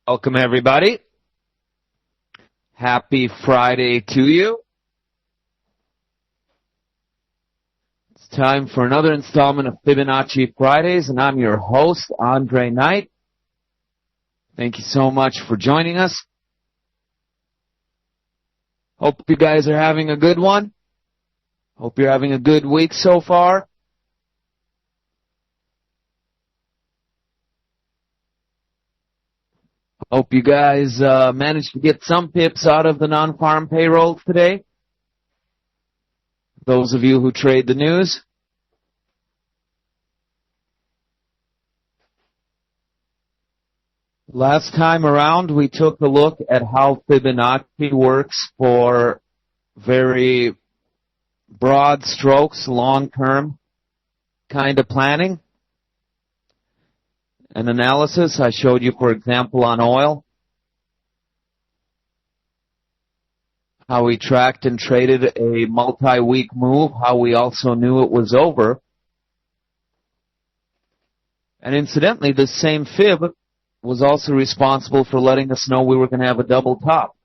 Welcome, everybody. Happy Friday to you. It's time for another installment of Fibonacci Fridays, and I'm your host, Andrei Knight. Thank you so much for joining us. Hope you guys are having a good one. Hope you're having a good week so far. Hope you guys managed to get some pips out of the non-farm payroll today. Those of you who trade the news. Last time around, we took a look at how Fibonacci works for very broad strokes, long-term kind of planning. An analysis I showed you, for example, on oil, how we tracked and traded a multi-week move, how we also knew it was over. And incidentally, this same fib was also responsible for letting us know we were going to have a double top.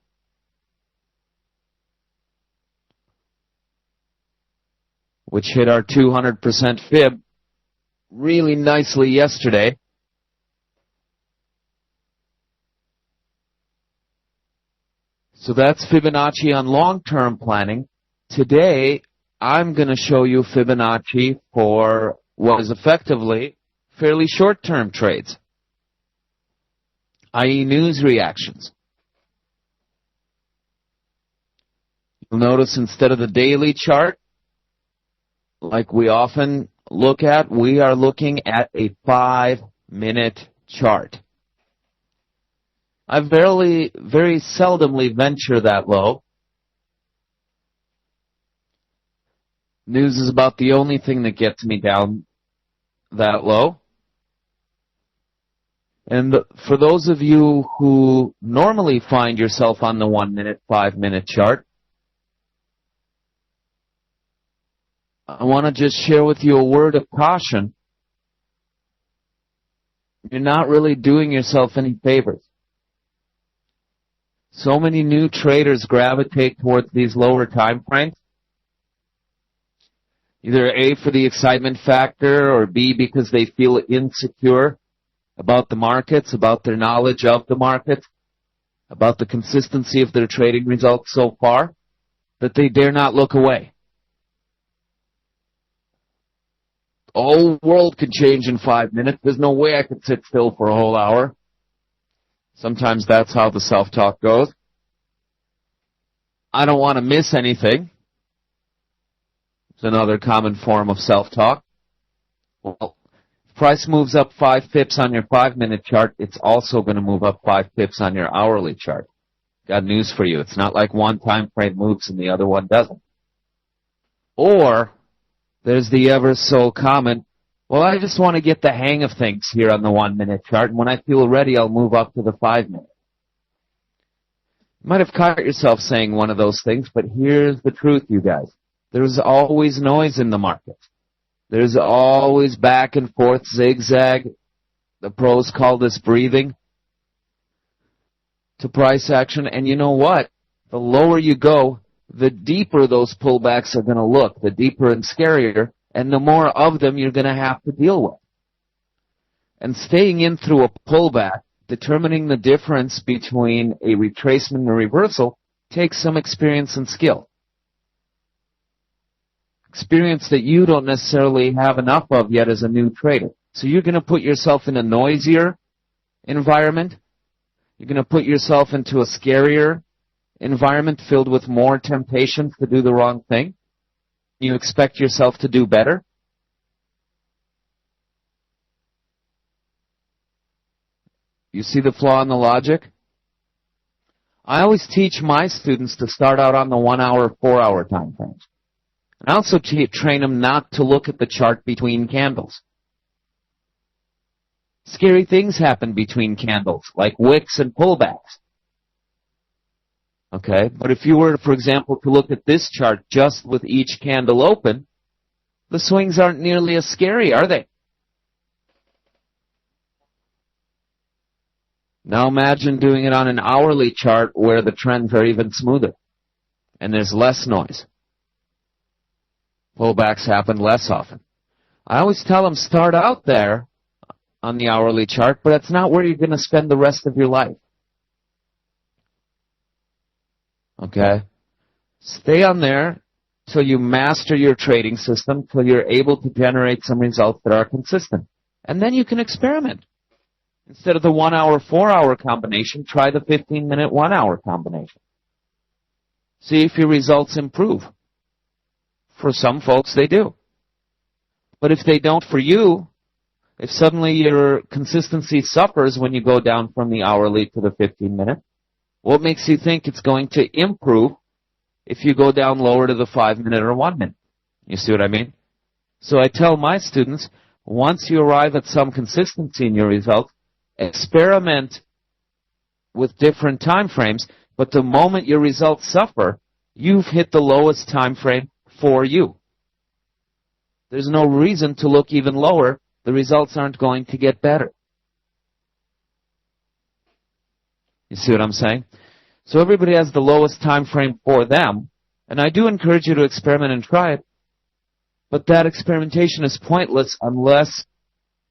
Which hit our 200% fib really nicely yesterday. So that's Fibonacci on long-term planning. Today, I'm going to show you Fibonacci for what is effectively fairly short-term trades, i.e. news reactions. You'll notice instead of the daily chart, like we often look at, we are looking at a 5-minute chart. I very seldomly venture that low. News is about the only thing that gets me down that low. And for those of you who normally find yourself on the 1-minute, 5-minute chart, I want to just share with you a word of caution. You're not really doing yourself any favors. So many new traders gravitate towards these lower time frames. Either A, for the excitement factor, or B, because they feel insecure about the markets, about their knowledge of the market, about the consistency of their trading results so far, that they dare not look away. The whole world could change in 5 minutes. There's no way I could sit still for a whole hour. Sometimes that's how the self-talk goes. I don't want to miss anything. It's another common form of self-talk. Well, if price moves up 5 pips on your 5-minute chart, it's also going to move up 5 pips on your hourly chart. Got news for you. It's not like one time frame moves and the other one doesn't. Or there's the ever so common, well, I just want to get the hang of things here on the 1-minute chart, and when I feel ready, I'll move up to the 5-minute. You might have caught yourself saying one of those things, but here's the truth, you guys. There's always noise in the market. There's always back and forth zigzag. The pros call this breathing to price action. And you know what? The lower you go, the deeper those pullbacks are going to look, the deeper and scarier, and the more of them you're going to have to deal with. And staying in through a pullback, determining the difference between a retracement and a reversal, takes some experience and skill. Experience that you don't necessarily have enough of yet as a new trader. So you're going to put yourself in a noisier environment. You're going to put yourself into a scarier environment filled with more temptations to do the wrong thing. You expect yourself to do better. You see the flaw in the logic? I always teach my students to start out on the 1-hour, 4-hour time frames. And I also train them not to look at the chart between candles. Scary things happen between candles, like wicks and pullbacks. Okay, but if you were, for example, to look at this chart just with each candle open, the swings aren't nearly as scary, are they? Now imagine doing it on an hourly chart where the trends are even smoother and there's less noise. Pullbacks happen less often. I always tell them start out there on the hourly chart, but that's not where you're going to spend the rest of your life. Okay? Stay on there till you master your trading system, till you're able to generate some results that are consistent. And then you can experiment. Instead of the 1 hour, 4 hour combination, try the 15-minute 1 hour combination. See if your results improve. For some folks, they do. But if they don't for you, if suddenly your consistency suffers when you go down from the hourly to the 15-minute, what makes you think it's going to improve if you go down lower to the 5-minute or 1 minute? You see what I mean? So I tell my students, once you arrive at some consistency in your results, experiment with different time frames, but the moment your results suffer, you've hit the lowest time frame for you. There's no reason to look even lower. The results aren't going to get better. You see what I'm saying? So everybody has the lowest time frame for them, and I do encourage you to experiment and try it, but that experimentation is pointless unless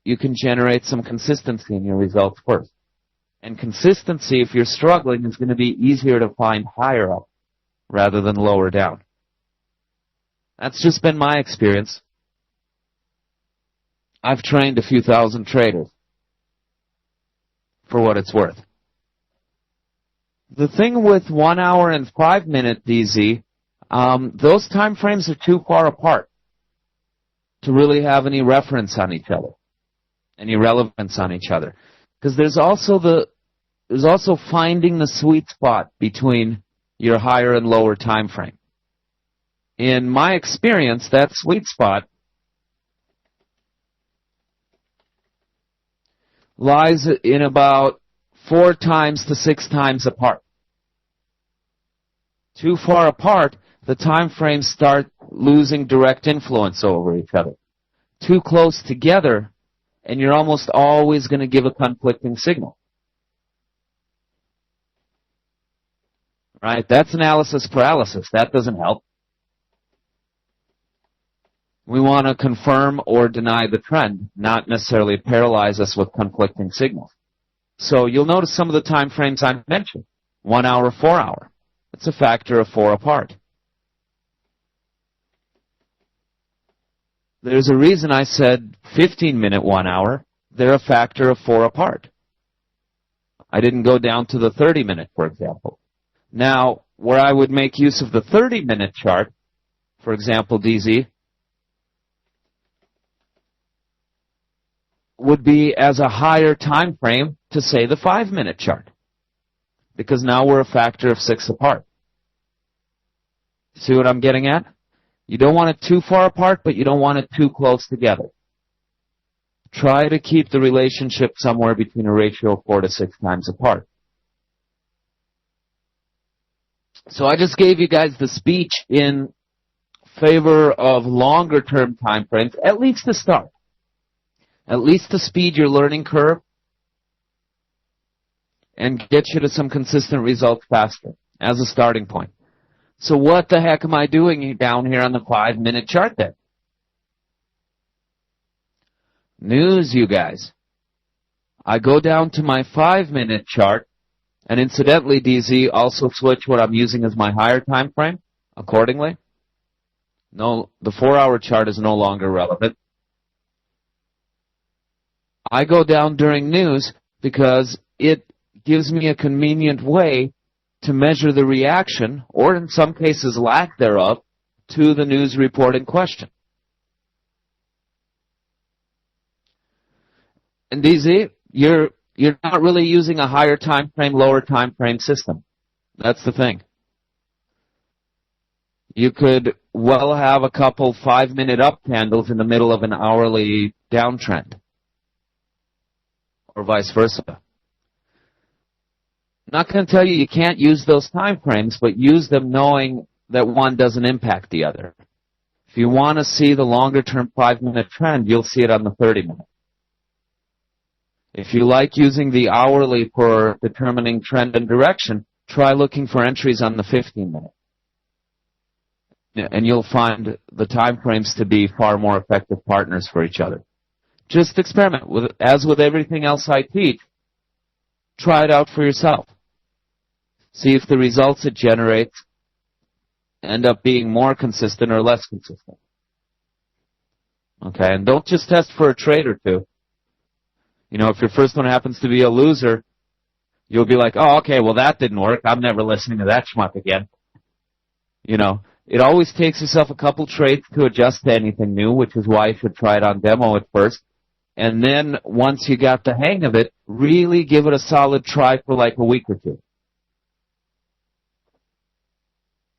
you can generate some consistency in your results first. And consistency, if you're struggling, is going to be easier to find higher up rather than lower down. That's just been my experience. I've trained a few thousand traders, for what it's worth. The thing with 1 hour and 5-minute DZ, those time frames are too far apart to really have any reference on each other, any relevance on each other. Because there's also finding the sweet spot between your higher and lower time frame. In my experience, that sweet spot lies in about 4 times to 6 times apart. Too far apart, the time frames start losing direct influence over each other. Too close together, and you're almost always going to give a conflicting signal. Right? That's analysis paralysis. That doesn't help. We want to confirm or deny the trend, not necessarily paralyze us with conflicting signals. So you'll notice some of the time frames I mentioned. 1 hour, 4 hour. It's a factor of 4 apart. There's a reason I said 15-minute 1 hour. They're a factor of 4 apart. I didn't go down to the 30-minute, for example. Now, where I would make use of the 30-minute chart, for example, DZ, would be as a higher time frame to, say, the 5-minute chart. Because now we're a factor of 6 apart. See what I'm getting at? You don't want it too far apart, but you don't want it too close together. Try to keep the relationship somewhere between a ratio of 4 to 6 times apart. So I just gave you guys the speech in favor of longer-term time frames, at least to start. At least to speed your learning curve and get you to some consistent results faster as a starting point. So what the heck am I doing down here on the 5-minute chart then? News, you guys. I go down to my 5-minute chart, and incidentally, DZ, also switch what I'm using as my higher time frame accordingly. No, the 4-hour chart is no longer relevant. I go down during news because it gives me a convenient way to measure the reaction, or in some cases lack thereof, to the news report in question. And DZ, you're not really using a higher time frame, lower time frame system. That's the thing. You could well have a couple 5-minute up candles in the middle of an hourly downtrend, or vice versa. I'm not going to tell you you can't use those time frames, but use them knowing that one doesn't impact the other. If you want to see the longer-term 5-minute trend, you'll see it on the 30-minute. If you like using the hourly for determining trend and direction, try looking for entries on the 15-minute. And you'll find the time frames to be far more effective partners for each other. Just experiment. As with everything else I teach, try it out for yourself. See if the results it generates end up being more consistent or less consistent. Okay, and don't just test for a trade or two. You know, if your first one happens to be a loser, you'll be like, oh, okay, well, that didn't work. I'm never listening to that schmuck again. You know, it always takes yourself a couple trades to adjust to anything new, which is why you should try it on demo at first. And then once you got the hang of it, really give it a solid try for like a week or two.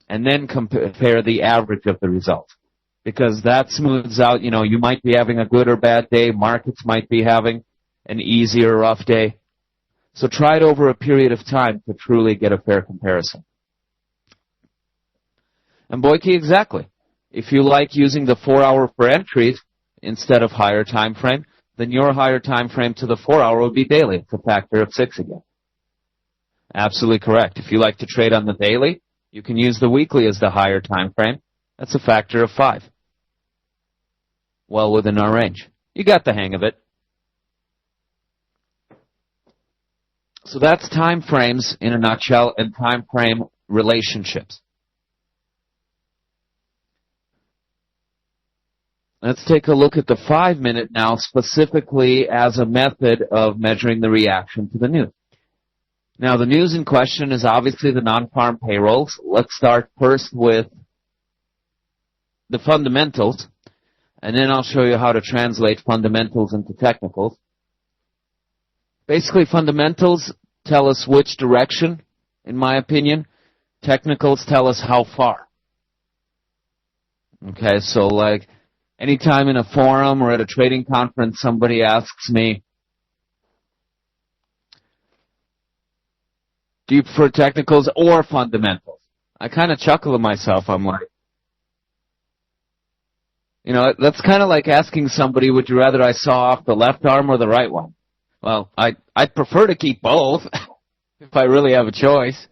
And then compare the average of the results. Because that smooths out, you know, you might be having a good or bad day. Markets might be having an easy or rough day. So try it over a period of time to truly get a fair comparison. And Boyke, exactly. If you like using the 4-hour for entries instead of higher time frame, then your higher time frame to the 4-hour would be daily. It's a factor of 6 again. Absolutely correct. If you like to trade on the daily, you can use the weekly as the higher time frame. That's a factor of 5. Well within our range. You got the hang of it. So that's time frames in a nutshell and time frame relationships. Let's take a look at the 5-minute now, specifically as a method of measuring the reaction to the news. Now, the news in question is obviously the non-farm payrolls. Let's start first with the fundamentals, and then I'll show you how to translate fundamentals into technicals. Basically, fundamentals tell us which direction, in my opinion. Technicals tell us how far. Okay, so like anytime in a forum or at a trading conference somebody asks me, do you prefer technicals or fundamentals? I kind of chuckle to myself. I'm like, you know, that's kind of like asking somebody, would you rather I saw off the left arm or the right one? Well, I'd prefer to keep both if I really have a choice.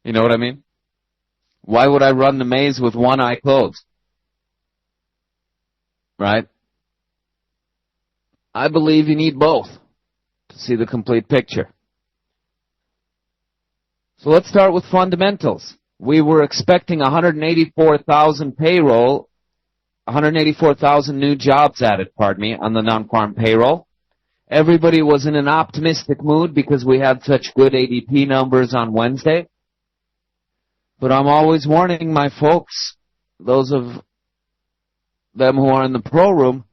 You know what I mean? Why would I run the maze with one eye closed? Right? I believe you need both to see the complete picture. So let's start with fundamentals. We were expecting 184,000 payroll, 184,000 new jobs added, on the non-farm payroll. Everybody was in an optimistic mood because we had such good ADP numbers on Wednesday. But I'm always warning my folks, those of them who are in the pro room,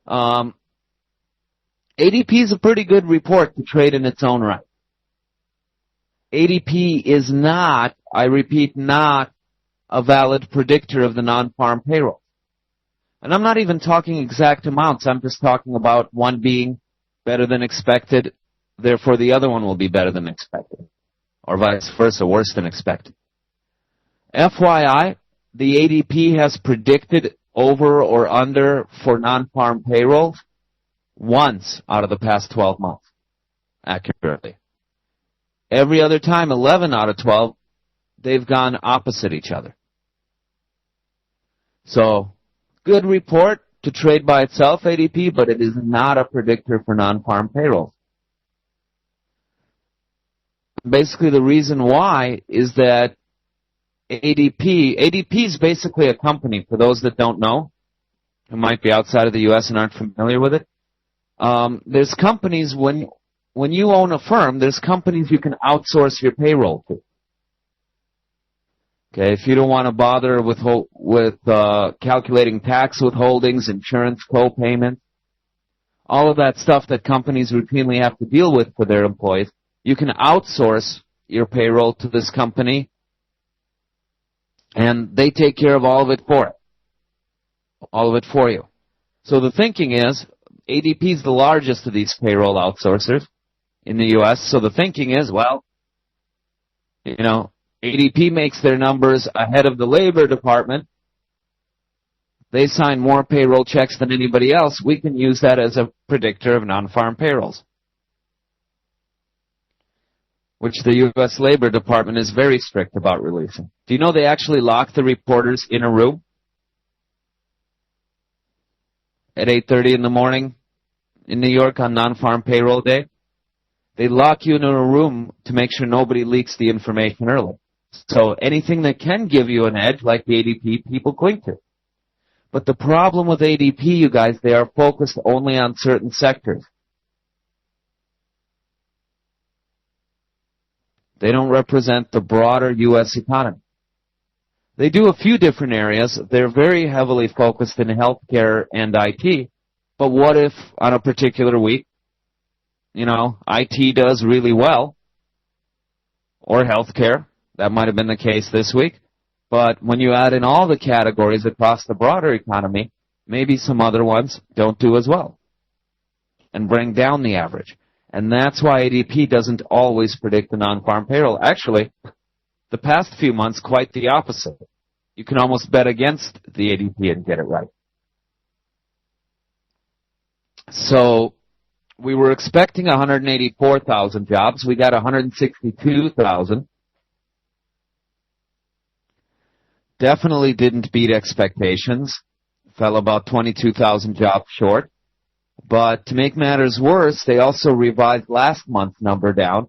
ADP is a pretty good report to trade in its own right. ADP is not, I repeat, not a valid predictor of the non-farm payroll. And I'm not even talking exact amounts. I'm just talking about one being better than expected, therefore the other one will be better than expected. Or vice versa, worse than expected. FYI, the ADP has predicted over or under for non-farm payrolls once out of the past 12 months, accurately. Every other time, 11 out of 12, they've gone opposite each other. So, good report to trade by itself, ADP, but it is not a predictor for non-farm payrolls. Basically, the reason why is that ADP is basically a company, for those that don't know, who might be outside of the U.S. and aren't familiar with it. There's companies, when you own a firm, there's companies you can outsource your payroll to. Okay, if you don't want to bother with calculating tax withholdings, insurance co-payments, all of that stuff that companies routinely have to deal with for their employees, you can outsource your payroll to this company, and they take care of all of it for you. So the thinking is, ADP is the largest of these payroll outsourcers in the U.S., so the thinking is, well, you know, ADP makes their numbers ahead of the Labor Department, they sign more payroll checks than anybody else. We can use that as a predictor of non-farm payrolls, which the U.S. Labor Department is very strict about releasing. Do you know they actually lock the reporters in a room at 8:30 in the morning in New York on non-farm payroll day? They lock you in a room to make sure nobody leaks the information early. So anything that can give you an edge, like the ADP, people cling to. But the problem with ADP, you guys, they are focused only on certain sectors. They don't represent the broader U.S. economy. They do a few different areas. They're very heavily focused in healthcare and IT. But what if on a particular week, IT does really well, or healthcare? That might have been the case this week. But when you add in all the categories across the broader economy, maybe some other ones don't do as well and bring down the average. And that's why ADP doesn't always predict the non-farm payroll. Actually, the past few months, quite the opposite. You can almost bet against the ADP and get it right. So we were expecting 184,000 jobs. We got 162,000. Definitely didn't beat expectations. Fell about 22,000 jobs short. But to make matters worse, they also revised last month's number down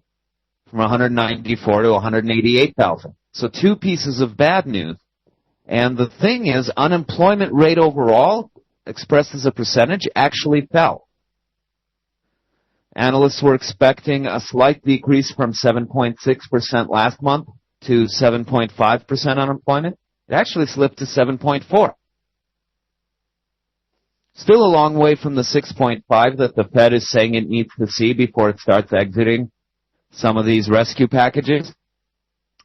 from 194 to 188,000. So two pieces of bad news. And the thing is, unemployment rate overall, expressed as a percentage, actually fell. Analysts were expecting a slight decrease from 7.6% last month to 7.5% unemployment. It actually slipped to 7.4%. Still a long way from the 6.5 that the Fed is saying it needs to see before it starts exiting some of these rescue packages,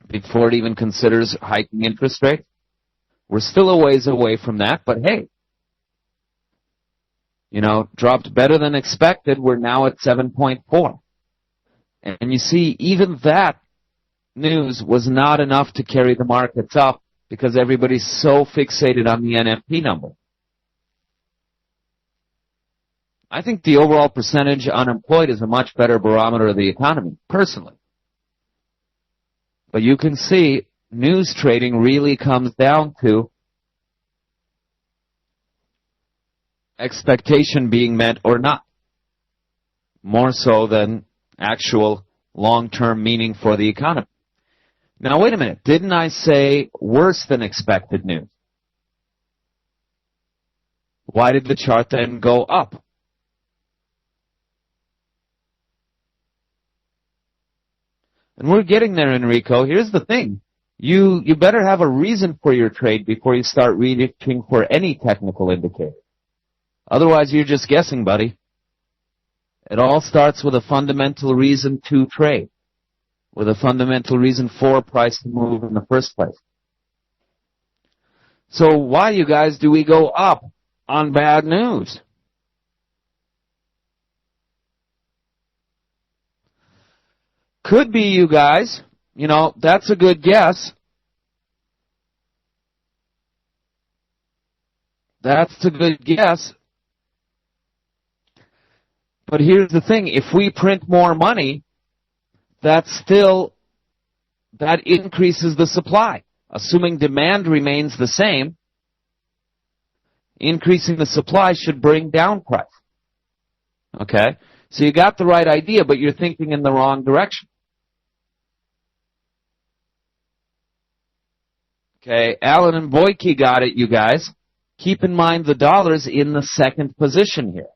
before it even considers hiking interest rates. We're still a ways away from that, but hey, dropped better than expected. We're now at 7.4. And you see, even that news was not enough to carry the markets up because everybody's so fixated on the NFP number. I think the overall percentage unemployed is a much better barometer of the economy, personally. But you can see news trading really comes down to expectation being met or not, more so than actual long-term meaning for the economy. Now, wait a minute. Didn't I say worse than expected news? Why did the chart then go up? And we're getting there, Enrico. Here's the thing. You better have a reason for your trade before you start reaching for any technical indicator. Otherwise, you're just guessing, buddy. It all starts with a fundamental reason to trade, with a fundamental reason for price to move in the first place. So why, you guys, do we go up on bad news? Could be, you guys. That's a good guess. That's a good guess. But here's the thing. If we print more money, that increases the supply. Assuming demand remains the same, increasing the supply should bring down price. Okay? So you got the right idea, but you're thinking in the wrong direction. Okay, Allen and Boyke got it, you guys. Keep in mind the dollar's in the second position here.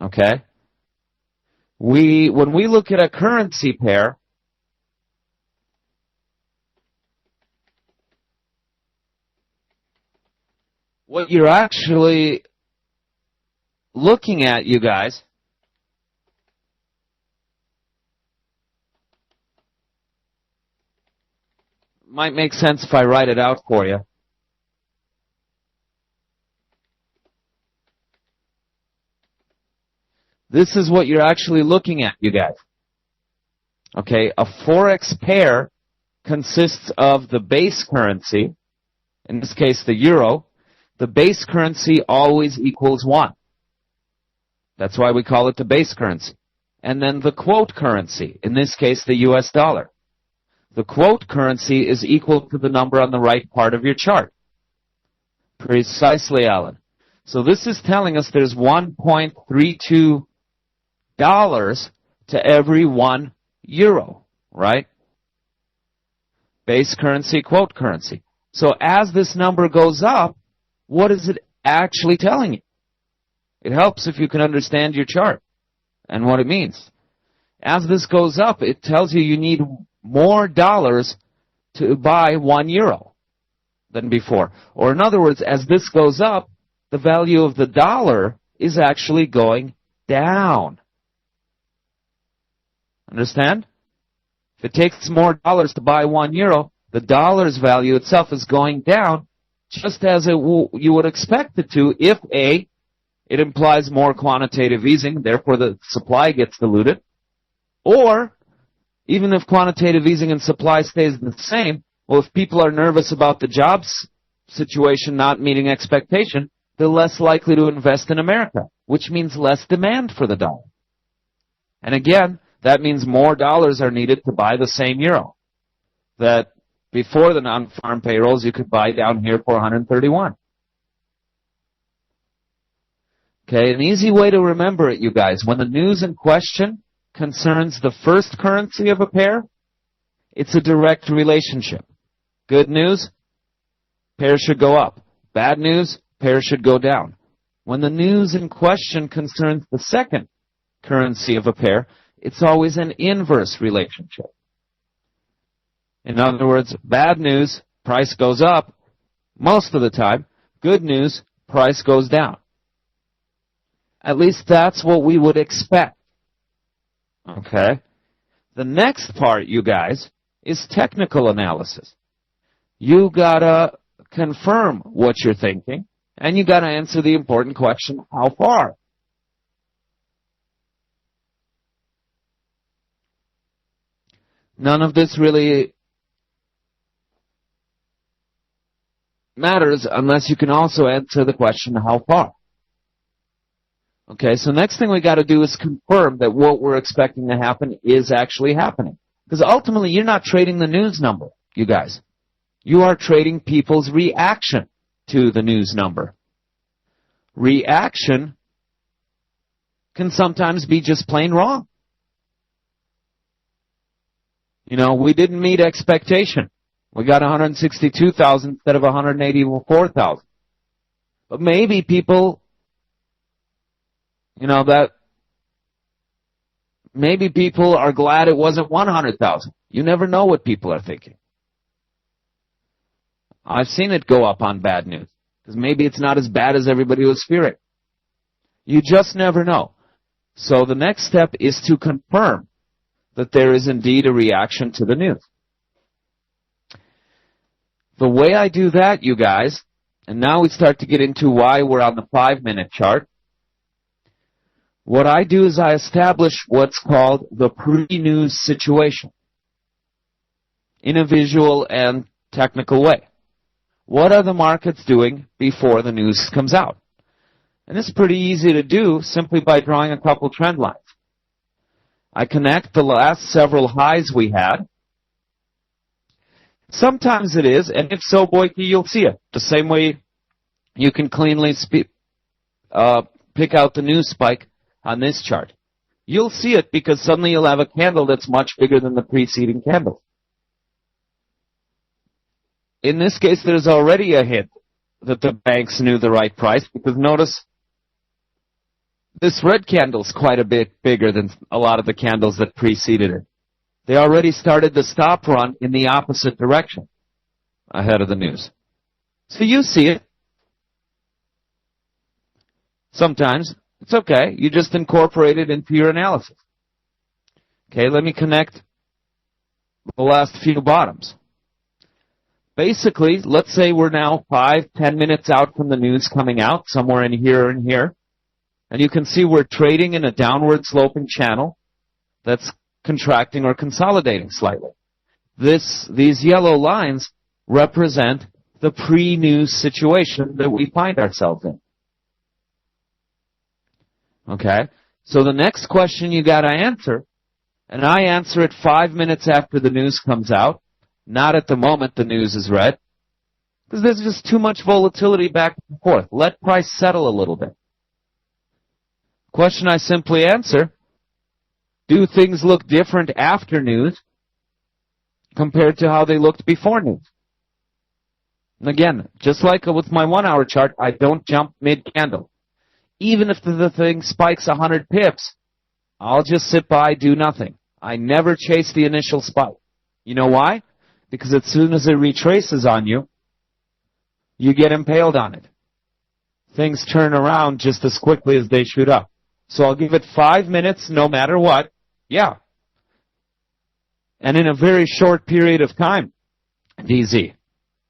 Okay? When we look at a currency pair, what you're actually looking at, you guys, might make sense if I write it out for you. This is what you're actually looking at, you guys. Okay, a Forex pair consists of the base currency, in this case the euro, the base currency always equals 1. That's why we call it the base currency. And then the quote currency, in this case the US dollar. The quote currency is equal to the number on the right part of your chart. Precisely, Alan. So this is telling us there's $1.32 to every 1 euro, right? Base currency, quote currency. So as this number goes up, what is it actually telling you? It helps if you can understand your chart and what it means. As this goes up, it tells you need more dollars to buy 1 euro than before. Or in other words, as this goes up, the value of the dollar is actually going down. Understand? If it takes more dollars to buy 1 euro, the dollar's value itself is going down, just as you would expect it to if A, it implies more quantitative easing, therefore the supply gets diluted, or even if quantitative easing and supply stays the same, well, if people are nervous about the jobs situation not meeting expectation, they're less likely to invest in America, which means less demand for the dollar. And again, that means more dollars are needed to buy the same euro that before the non-farm payrolls you could buy down here for 131. Okay, an easy way to remember it, you guys, when the news in question concerns the first currency of a pair, it's a direct relationship. Good news, pair should go up. Bad news, pair should go down. When the news in question concerns the second currency of a pair, it's always an inverse relationship. In other words, bad news, price goes up most of the time. Good news, price goes down. At least that's what we would expect. Okay? The next part, you guys, is technical analysis. You gotta confirm what you're thinking, and you gotta answer the important question, how far? None of this really matters unless you can also answer the question, how far? Okay, so next thing we got to do is confirm that what we're expecting to happen is actually happening. Because ultimately, you're not trading the news number, you guys. You are trading people's reaction to the news number. Reaction can sometimes be just plain wrong. You know, we didn't meet expectation. We got 162,000 instead of 184,000. But maybe people, maybe people are glad it wasn't 100,000. You never know what people are thinking. I've seen it go up on bad news, because maybe it's not as bad as everybody was fearing. You just never know. So the next step is to confirm that there is indeed a reaction to the news. The way I do that, you guys, and now we start to get into why we're on the 5-minute chart. What I do is I establish what's called the pre-news situation in a visual and technical way. What are the markets doing before the news comes out? And it's pretty easy to do simply by drawing a couple trend lines. I connect the last several highs we had. Sometimes it is, and if so, Boyke, you'll see it. The same way you can cleanly pick out the news spike on this chart. You'll see it because suddenly you'll have a candle that's much bigger than the preceding candle. In this case, there's already a hint that the banks knew the right price, because notice this red candle's quite a bit bigger than a lot of the candles that preceded it. They already started the stop run in the opposite direction ahead of the news. So you see it. Sometimes it's okay. You just incorporate it into your analysis. Okay, let me connect the last few bottoms. Basically, let's say we're now 5-10 minutes out from the news coming out, somewhere in here and here. And you can see we're trading in a downward sloping channel that's contracting or consolidating slightly. These yellow lines represent the pre-news situation that we find ourselves in. Okay? So the next question you gotta answer, and I answer it 5 minutes after the news comes out, not at the moment the news is read, because there's just too much volatility back and forth. Let price settle a little bit. Question I simply answer, do things look different after news compared to how they looked before news? And again, just like with my 1 hour chart, I don't jump mid-candle. Even if the thing spikes 100 pips, I'll just sit by, do nothing. I never chase the initial spike. You know why? Because as soon as it retraces on you, you get impaled on it. Things turn around just as quickly as they shoot up. So I'll give it 5 minutes no matter what. Yeah. And in a very short period of time, DZ,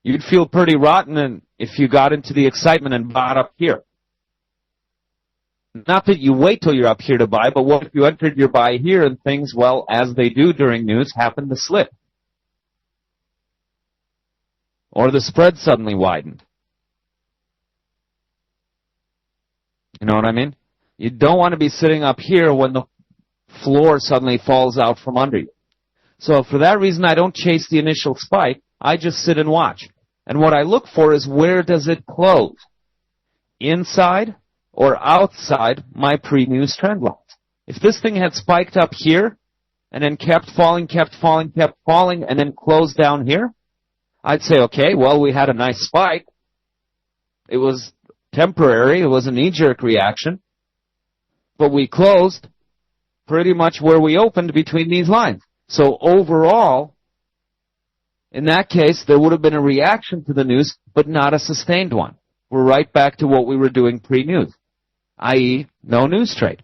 you'd feel pretty rotten if you got into the excitement and bought up here. Not that you wait till you're up here to buy, but what if you entered your buy here and things, well, as they do during news, happen to slip? Or the spread suddenly widened. You know what I mean? You don't want to be sitting up here when the floor suddenly falls out from under you. So for that reason, I don't chase the initial spike. I just sit and watch. And what I look for is where does it close? Inside or outside my pre-news trend lines. If this thing had spiked up here and then kept falling, and then closed down here, I'd say, okay, well, we had a nice spike. It was temporary. It was a knee-jerk reaction. But we closed pretty much where we opened between these lines. So overall, in that case, there would have been a reaction to the news, but not a sustained one. We're right back to what we were doing pre-news, i.e., no news trade.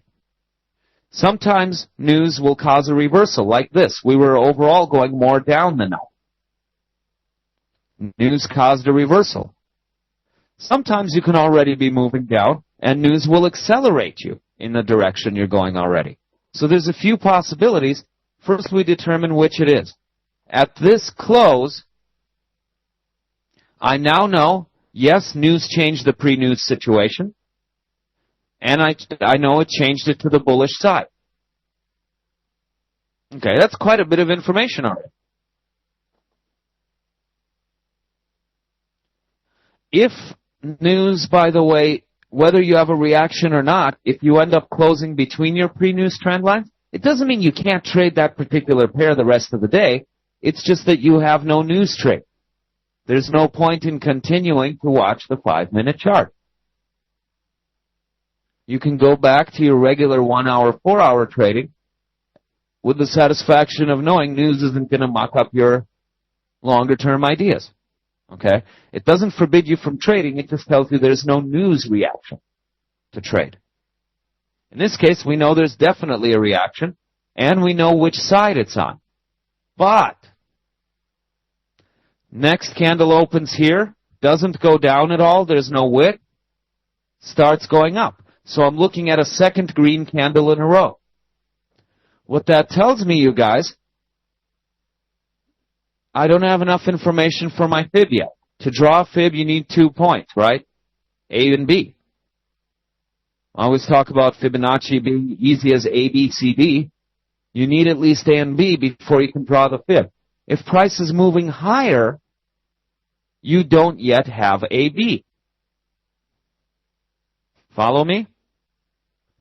Sometimes news will cause a reversal like this. We were overall going more down than up. News caused a reversal. Sometimes you can already be moving down, and news will accelerate you in the direction you're going already. So there's a few possibilities. First, we determine which it is. At this close, I now know, yes, news changed the pre-news situation, and I know it changed it to the bullish side. Okay, that's quite a bit of information already. If news, by the way, whether you have a reaction or not, if you end up closing between your pre-news trend lines, it doesn't mean you can't trade that particular pair the rest of the day. It's just that you have no news trade. There's no point in continuing to watch the 5-minute chart. You can go back to your regular 1 hour, 4 hour trading with the satisfaction of knowing news isn't going to muck up your longer term ideas. Okay? It doesn't forbid you from trading, it just tells you there's no news reaction to trade. In this case, we know there's definitely a reaction, and we know which side it's on. But next candle opens here, doesn't go down at all, there's no wick, starts going up. So I'm looking at a second green candle in a row. What that tells me, you guys, I don't have enough information for my fib yet. To draw a fib, you need 2 points, right? A and B. I always talk about Fibonacci being easy as A, B, C, D. You need at least A and B before you can draw the fib. If price is moving higher, you don't yet have A, B. Follow me?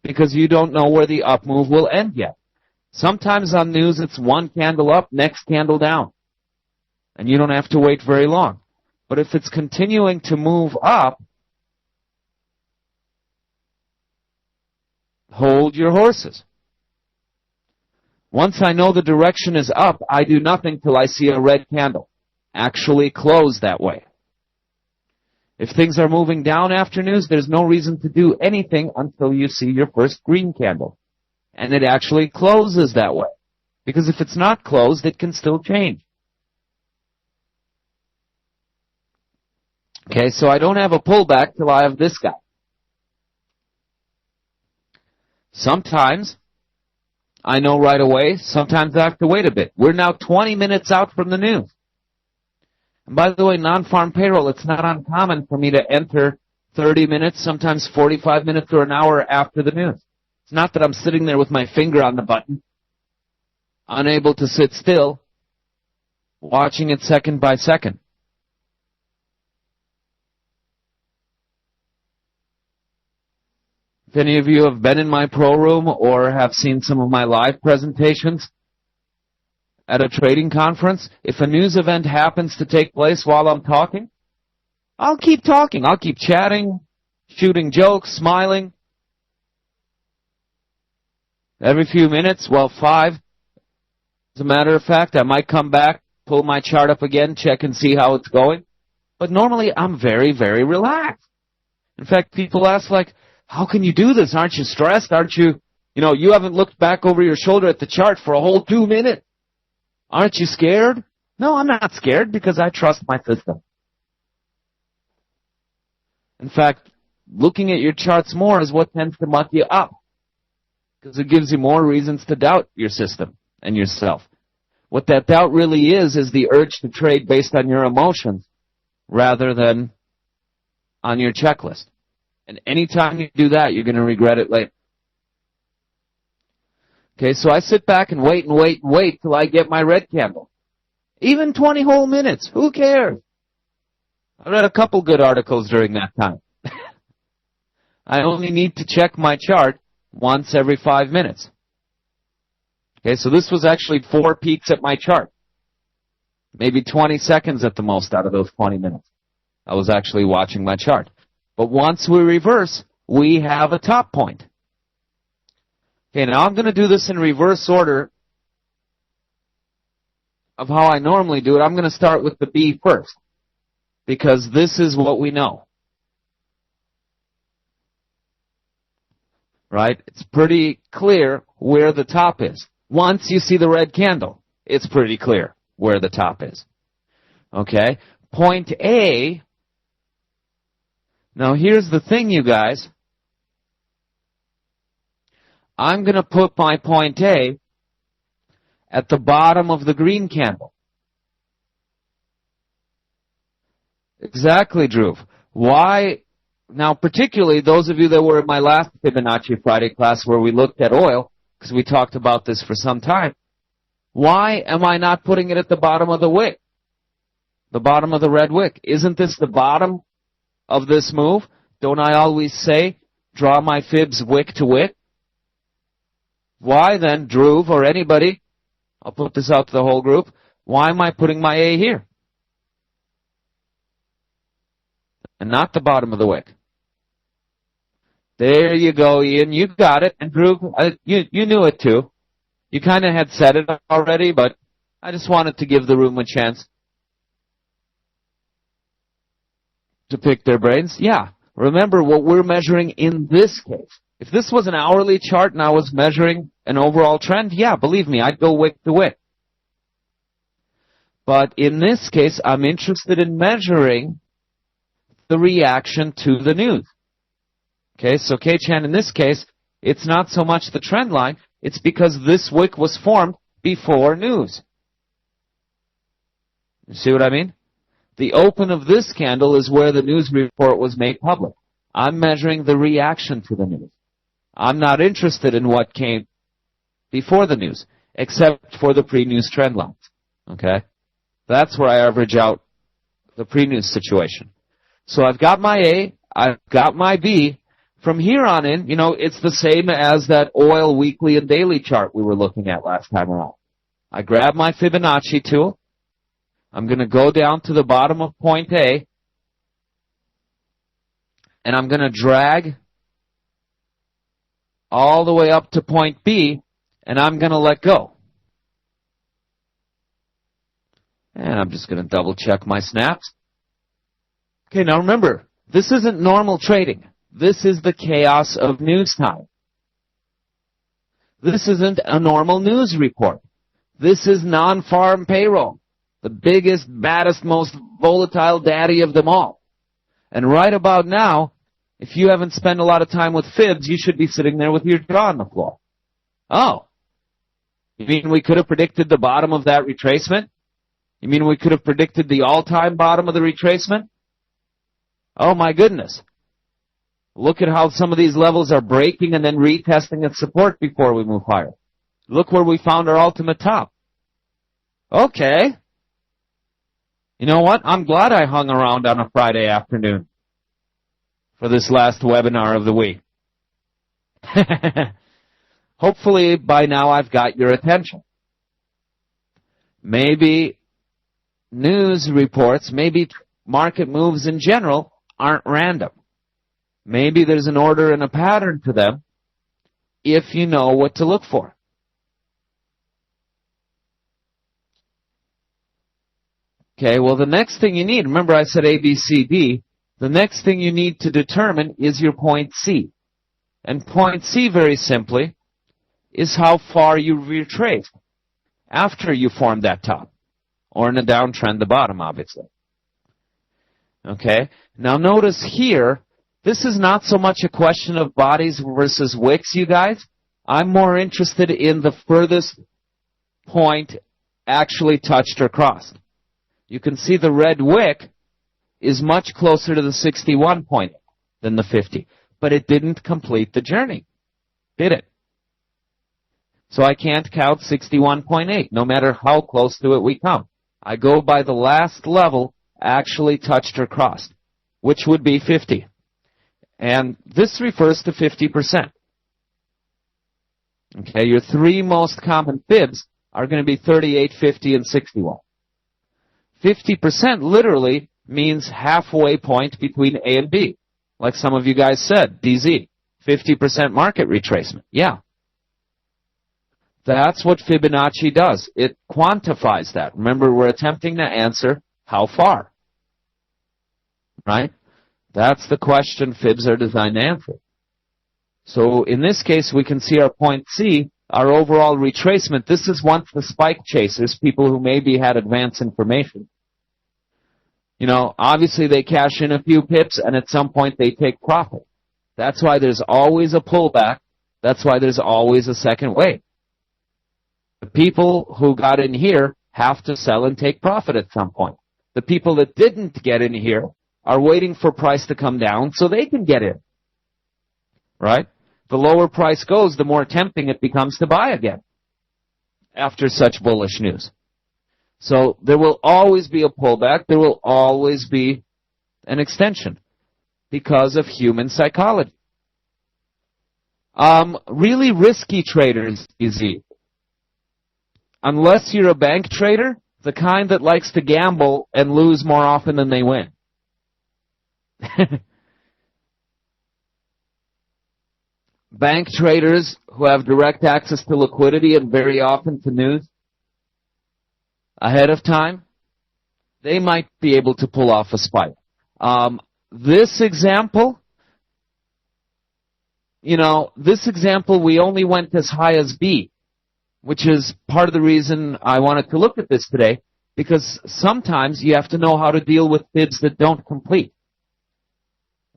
Because you don't know where the up move will end yet. Sometimes on news it's one candle up, next candle down. And you don't have to wait very long. But if it's continuing to move up, hold your horses. Once I know the direction is up, I do nothing till I see a red candle. Actually close that way. If things are moving down after news, there's no reason to do anything until you see your first green candle. And it actually closes that way. Because if it's not closed, it can still change. Okay, so I don't have a pullback till I have this guy. Sometimes I know right away, sometimes I have to wait a bit. We're now 20 minutes out from the news. And by the way, non-farm payroll, it's not uncommon for me to enter 30 minutes, sometimes 45 minutes or an hour after the news. It's not that I'm sitting there with my finger on the button, unable to sit still, watching it second by second. If any of you have been in my pro room or have seen some of my live presentations at a trading conference, if a news event happens to take place while I'm talking, I'll keep talking. I'll keep chatting, shooting jokes, smiling. Every few minutes, 5, as a matter of fact, I might come back, pull my chart up again, check and see how it's going. But normally I'm very, very relaxed. In fact, people ask how can you do this? Aren't you stressed? Aren't you, you haven't looked back over your shoulder at the chart for a whole 2 minutes. Aren't you scared? No, I'm not scared because I trust my system. In fact, looking at your charts more is what tends to muck you up because it gives you more reasons to doubt your system and yourself. What that doubt really is the urge to trade based on your emotions rather than on your checklist. And anytime you do that, you're going to regret it later. Okay, so I sit back and wait till I get my red candle. Even 20 whole minutes. Who cares? I read a couple good articles during that time. I only need to check my chart once every 5 minutes. Okay, so this was actually 4 peeks at my chart. Maybe 20 seconds at the most out of those 20 minutes. I was actually watching my chart. But once we reverse, we have a top point. Okay, now I'm going to do this in reverse order of how I normally do it. I'm going to start with the B first, because this is what we know. Right? It's pretty clear where the top is. Once you see the red candle, it's pretty clear where the top is. Okay? Point A. Now here's the thing, you guys. I'm going to put my point A at the bottom of the green candle. Exactly, Drew. Why? Now, particularly those of you that were in my last Fibonacci Friday class where we looked at oil, because we talked about this for some time, why am I not putting it at the bottom of the wick? The bottom of the red wick. Isn't this the bottom of this move? Don't I always say, draw my fibs wick to wick? Why then, Drew, or anybody, I'll put this out to the whole group, why am I putting my A here? And not the bottom of the wick. There you go, Ian. You got it. And Drew, you knew it too. You kind of had said it already, but I just wanted to give the room a chance to pick their brains. Yeah. Remember what we're measuring in this case. If this was an hourly chart and I was measuring an overall trend, yeah, believe me, I'd go wick to wick. But in this case, I'm interested in measuring the reaction to the news. Okay, so K-Chan, in this case, it's not so much the trend line, it's because this wick was formed before news. You see what I mean? The open of this candle is where the news report was made public. I'm measuring the reaction to the news. I'm not interested in what came before the news, except for the pre-news trend lines. Okay? That's where I average out the pre-news situation. So I've got my A, I've got my B. From here on in, it's the same as that oil weekly and daily chart we were looking at last time around. I grab my Fibonacci tool. I'm going to go down to the bottom of point A, and I'm going to drag all the way up to point B, and I'm going to let go. And I'm just going to double check my snaps. Okay, now remember, this isn't normal trading. This is the chaos of news time. This isn't a normal news report. This is non-farm payroll. The biggest, baddest, most volatile daddy of them all. And right about now, if you haven't spent a lot of time with Fibs, you should be sitting there with your jaw on the floor. Oh, you mean we could have predicted the bottom of that retracement? You mean we could have predicted the all-time bottom of the retracement? Oh my goodness. Look at how some of these levels are breaking and then retesting its support before we move higher. Look where we found our ultimate top. Okay. You know what? I'm glad I hung around on a Friday afternoon for this last webinar of the week. Hopefully by now I've got your attention. Maybe news reports, maybe market moves in general aren't random. Maybe there's an order and a pattern to them if you know what to look for. Okay, well the next thing you need, remember I said A, B, C, D, the next thing you need to determine is your point C. And point C, very simply, is how far you retrace after you form that top. Or in a downtrend, the bottom, obviously. Okay, now notice here, this is not so much a question of bodies versus wicks, you guys. I'm more interested in the furthest point actually touched or crossed. You can see the red wick is much closer to the 61 point than the 50. But it didn't complete the journey, did it? So I can't count 61.8, no matter how close to it we come. I go by the last level actually touched or crossed, which would be 50. And this refers to 50%. Okay, your three most common fibs are going to be 38, 50, and 61. 50% literally means halfway point between A and B. Like some of you guys said, DZ, 50% market retracement. Yeah. That's what Fibonacci does. It quantifies that. Remember, we're attempting to answer how far. Right? That's the question Fibs are designed to answer. So in this case, we can see our point C, our overall retracement. This is once the spike chasers, people who maybe had advanced information. You know, obviously they cash in a few pips and at some point they take profit. That's why there's always a pullback. That's why there's always a second wave. The people who got in here have to sell and take profit at some point. The people that didn't get in here are waiting for price to come down so they can get in. Right? The lower price goes, the more tempting it becomes to buy again after such bullish news. So there will always be a pullback. There will always be an extension because of human psychology. Really risky traders, easy. Unless you're a bank trader, the kind that likes to gamble and lose more often than they win. Bank traders who have direct access to liquidity and very often to news ahead of time, they might be able to pull off a spike. This example, we only went as high as B, which is part of the reason I wanted to look at this today, because sometimes you have to know how to deal with fibs that don't complete.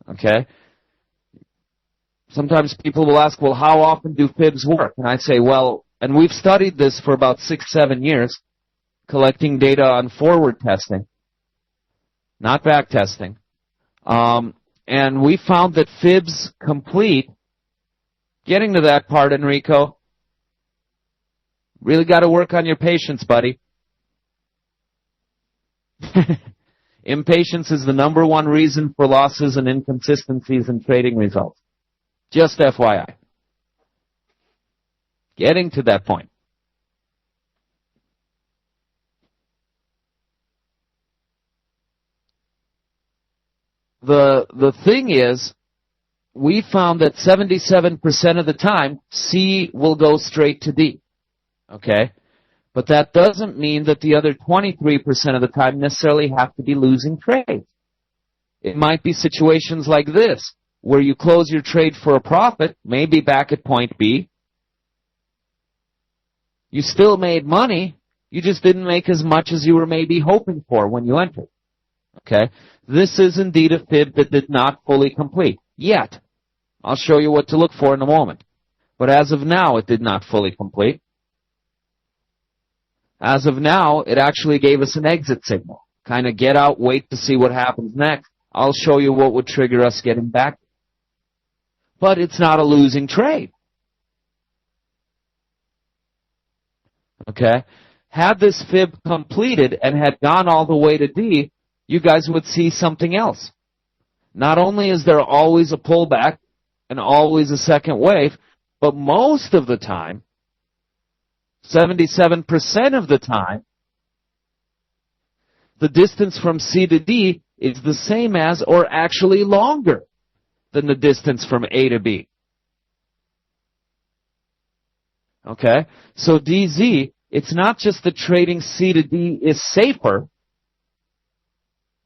Okay? Sometimes people will ask, well, how often do fibs work? And I say, well, and we've studied this for about 6-7 years, collecting data on forward testing, not back testing. And we found that fibs complete, getting to that part, Enrico, really got to work on your patience, buddy. Impatience is the number one reason for losses and inconsistencies in trading results. Just FYI. Getting to that point. The thing is, we found that 77% of the time, C will go straight to D. Okay? But that doesn't mean that the other 23% of the time necessarily have to be losing trades. It might be situations like this, where you close your trade for a profit, maybe back at point B. You still made money, you just didn't make as much as you were maybe hoping for when you entered. Okay? This is indeed a fib that did not fully complete. Yet. I'll show you what to look for in a moment. But as of now, it did not fully complete. As of now, it actually gave us an exit signal. Kind of get out, wait to see what happens next. I'll show you what would trigger us getting back. But it's not a losing trade. Okay? Had this fib completed and had gone all the way to D, you guys would see something else. Not only is there always a pullback and always a second wave, but most of the time, 77% of the time, the distance from C to D is the same as or actually longer than the distance from A to B. Okay? So DZ, it's not just that trading C to D is safer.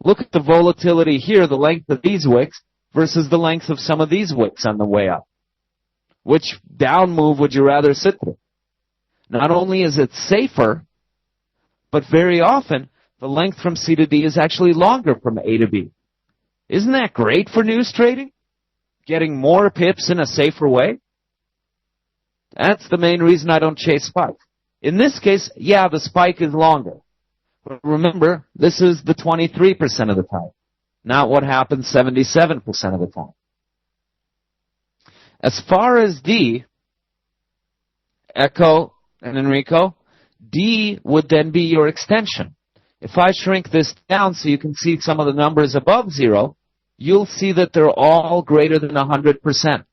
Look at the volatility here, the length of these wicks versus the length of some of these wicks on the way up. Which down move would you rather sit through? Not only is it safer, but very often the length from C to D is actually longer from A to B. Isn't that great for news trading? Getting more pips in a safer way? That's the main reason I don't chase spikes. In this case, yeah, the spike is longer. But remember, this is the 23% of the time, not what happens 77% of the time. As far as D, Echo and Enrico, D would then be your extension. If I shrink this down so you can see some of the numbers above zero, you'll see that they're all greater than 100%.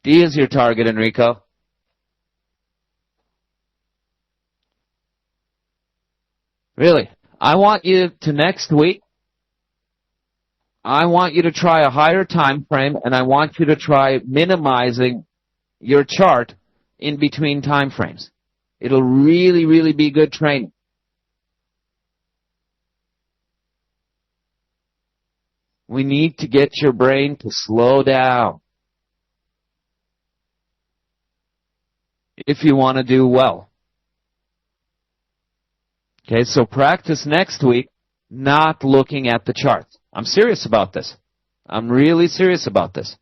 D is your target, Enrico. Really, I want you to next week, I want you to try a higher time frame, and I want you to try minimizing your chart in between time frames. It'll really, really be good training. We need to get your brain to slow down if you want to do well. Okay, so practice next week not looking at the charts. I'm serious about this. I'm really serious about this.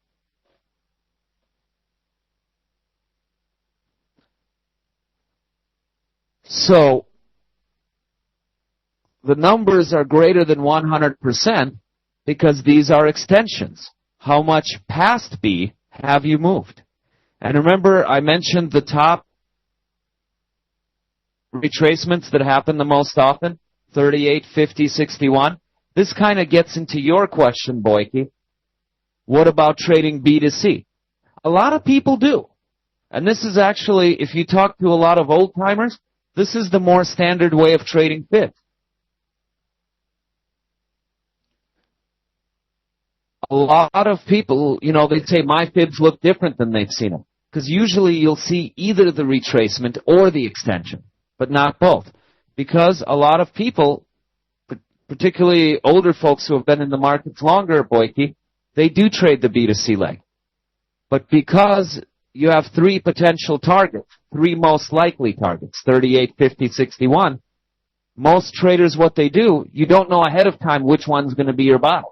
So, the numbers are greater than 100% because these are extensions. How much past B have you moved? And remember, I mentioned the top retracements that happen the most often, 38, 50, 61. This kind of gets into your question, Boyke. What about trading B to C? A lot of people do. And this is actually, if you talk to a lot of old-timers, this is the more standard way of trading Fibs. A lot of people, they say my Fibs look different than they've seen them. Because usually you'll see either the retracement or the extension, but not both. Because a lot of people, particularly older folks who have been in the markets longer, Boyke, they do trade the B to C leg. But because you have three potential targets, three most likely targets, 38, 50, 61, most traders, what they do, you don't know ahead of time which one's going to be your bottom.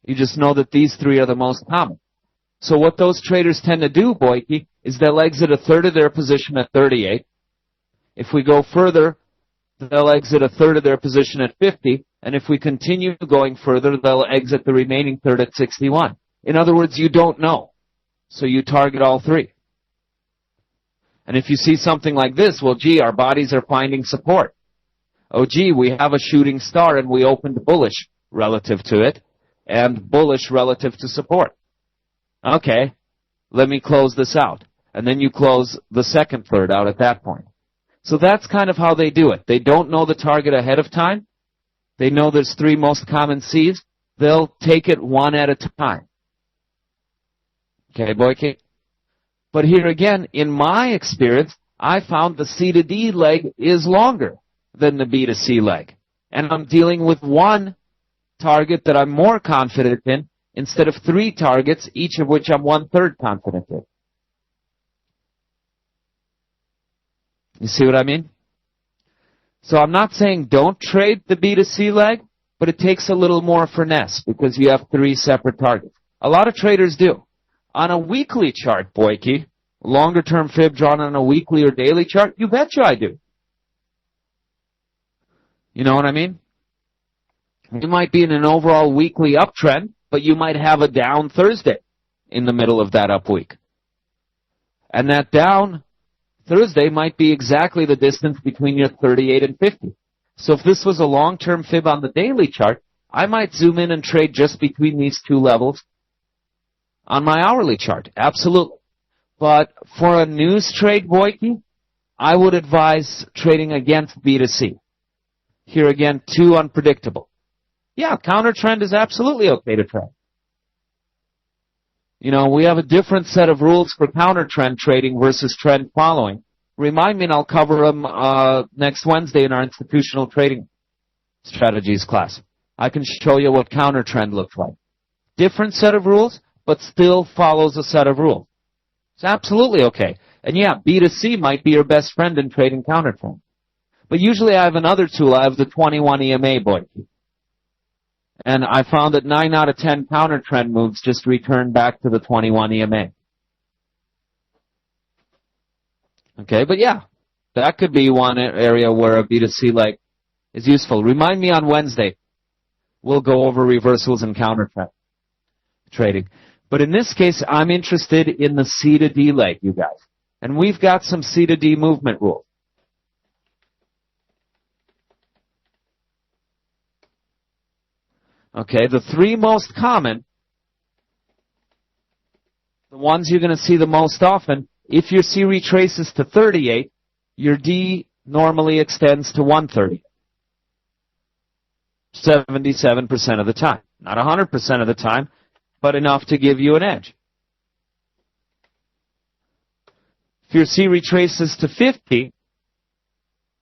You just know that these three are the most common. So what those traders tend to do, Boyke, is they'll exit a third of their position at 38. If we go further, they'll exit a third of their position at 50. And if we continue going further, they'll exit the remaining third at 61. In other words, you don't know. So you target all three. And if you see something like this, well, gee, our bodies are finding support. Oh, gee, we have a shooting star and we opened bullish relative to it and bullish relative to support. Okay, let me close this out. And then you close the second third out at that point. So that's kind of how they do it. They don't know the target ahead of time. They know there's three most common Cs. They'll take it one at a time. Okay, Boyke? But here again, in my experience, I found the C to D leg is longer than the B to C leg. And I'm dealing with one target that I'm more confident in instead of three targets, each of which I'm 1/3 confident in. You see what I mean? So I'm not saying don't trade the B to C leg, but it takes a little more finesse because you have three separate targets. A lot of traders do. On a weekly chart, Boyke, longer-term fib drawn on a weekly or daily chart? You betcha I do. You know what I mean? You might be in an overall weekly uptrend, but you might have a down Thursday in the middle of that up week. And that down Thursday might be exactly the distance between your 38 and 50. So if this was a long-term fib on the daily chart, I might zoom in and trade just between these two levels on my hourly chart. Absolutely. But for a news trade, Boyke, I would advise trading against B2C. Here again, too unpredictable. Yeah, counter trend is absolutely okay to trade. You know, we have a different set of rules for counter trend trading versus trend following. Remind me and I'll cover them next Wednesday in our institutional trading strategies class. I can show you what counter trend looks like. Different set of rules, but still follows a set of rules. It's absolutely okay. And yeah, B2C might be your best friend in trading counter trend. But usually I have another tool. I have the 21 EMA, Boyke. And I found that 9 out of 10 counter trend moves just return back to the 21 EMA. Okay, but yeah, that could be one area where a B2C like is useful. Remind me on Wednesday. We'll go over reversals and counter trend trading. But in this case, I'm interested in the C to D leg, you guys. And we've got some C to D movement rules. Okay, the three most common, the ones you're going to see the most often, if your C retraces to 38, your D normally extends to 130. 77% of the time. Not 100% of the time, but enough to give you an edge. If your C retraces to 50,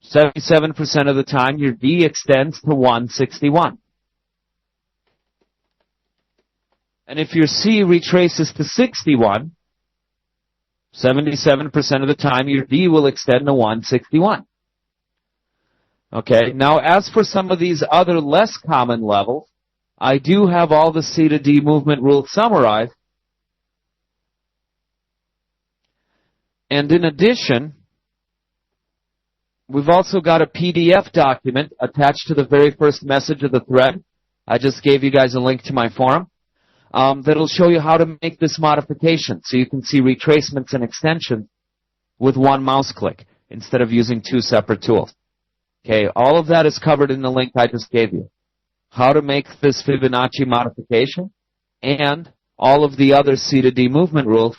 77% of the time, your D extends to 161. And if your C retraces to 61, 77% of the time, your D will extend to 161. Okay, now as for some of these other less common levels, I do have all the C to D movement rules summarized. And in addition, we've also got a PDF document attached to the very first message of the thread. I just gave you guys a link to my forum. That'll show you how to make this modification so you can see retracements and extensions with one mouse click instead of using two separate tools. Okay, all of that is covered in the link I just gave you. How to make this Fibonacci modification and all of the other C to D movement rules.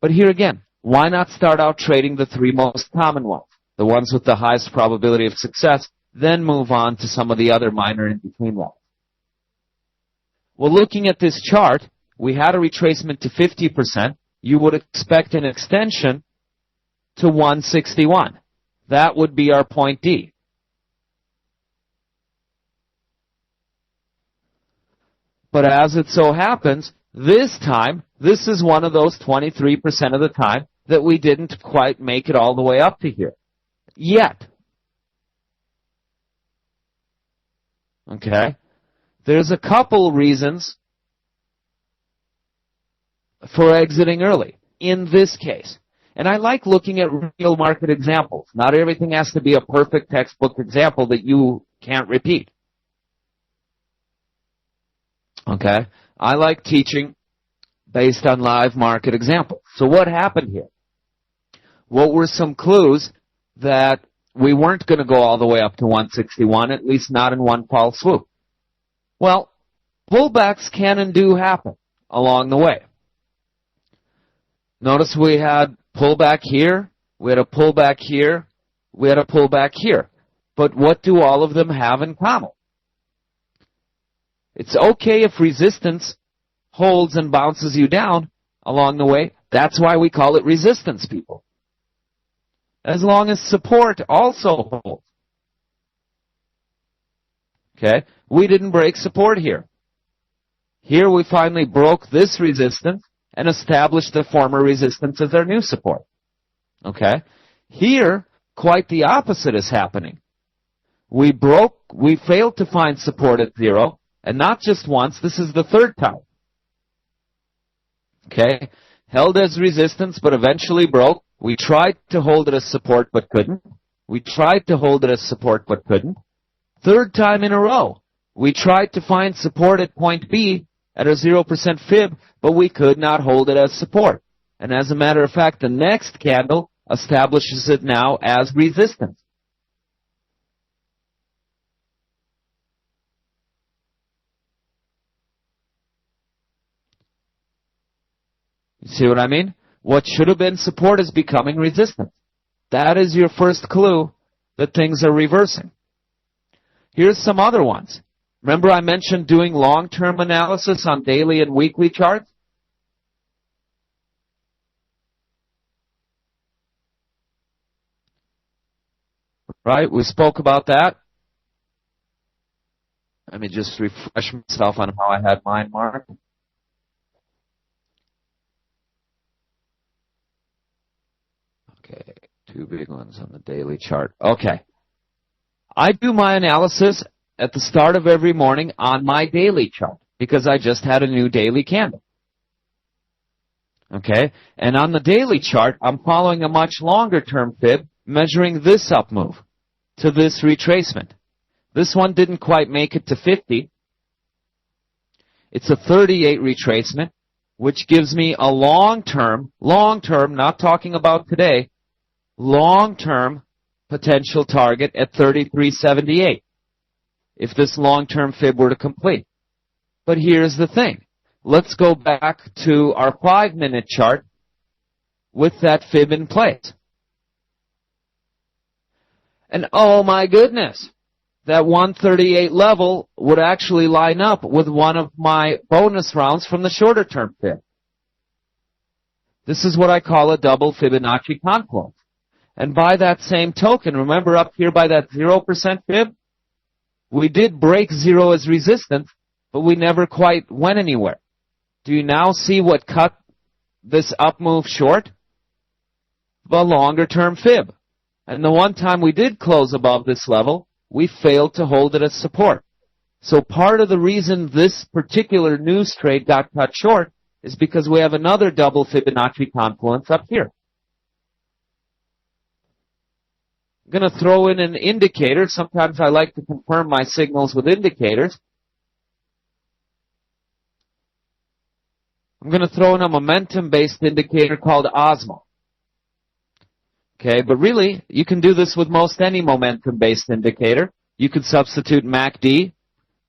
But here again, why not start out trading the three most common ones, the ones with the highest probability of success, then move on to some of the other minor in-between ones. Well, looking at this chart, we had a retracement to 50%. You would expect an extension to 161. That would be our point D. But as it so happens, this time, this is one of those 23% of the time that we didn't quite make it all the way up to here. Yet. Okay? There's a couple reasons for exiting early in this case. And I like looking at real market examples. Not everything has to be a perfect textbook example that you can't repeat. Okay? I like teaching based on live market examples. So what happened here? What were some clues that we weren't going to go all the way up to 161, at least not in one fall swoop? Well, pullbacks can and do happen along the way. Notice we had pullback here, we had a pullback here, we had a pullback here. But what do all of them have in common? It's okay if resistance holds and bounces you down along the way. That's why we call it resistance, people. As long as support also holds. Okay? We didn't break support here. Here we finally broke this resistance and established the former resistance as our new support. Okay? Here, quite the opposite is happening. We failed to find support at 0, and not just once, this is the third time. Okay? held as resistance but eventually broke. We tried to hold it as support but couldn't. We tried to hold it as support but couldn't. Third time in a row, we tried to find support at point B at a 0% fib, but we could not hold it as support. And as a matter of fact, the next candle establishes it now as resistance. You see what I mean? What should have been support is becoming resistance. That is your first clue that things are reversing. Here's some other ones. Remember I mentioned doing long-term analysis on daily and weekly charts? Right, we spoke about that. Let me just refresh myself on how I had mine marked. Okay, two big ones on the daily chart. Okay. I do my analysis at the start of every morning on my daily chart because I just had a new daily candle. Okay? And on the daily chart, I'm following a much longer term fib measuring this up move to this retracement. This one didn't quite make it to 50. It's a 38 retracement, which gives me a long-term, not talking about today, long-term potential target at 33.78 if this long-term fib were to complete. But here's the thing. Let's go back to our 5-minute chart with that fib in place. And oh my goodness, that 138 level would actually line up with one of my bonus rounds from the shorter term fib. This is what I call a double Fibonacci confluence. And by that same token, remember up here by that 0% fib, we did break 0 as resistance, but we never quite went anywhere. Do you now see what cut this up move short? The longer term fib. And the one time we did close above this level, we failed to hold it as support. So part of the reason this particular news trade got cut short is because we have another double Fibonacci confluence up here. I'm going to throw in an indicator. Sometimes I like to confirm my signals with indicators. I'm going to throw in a momentum-based indicator called Osmo. Okay, but really, you can do this with most any momentum-based indicator. You could substitute MACD.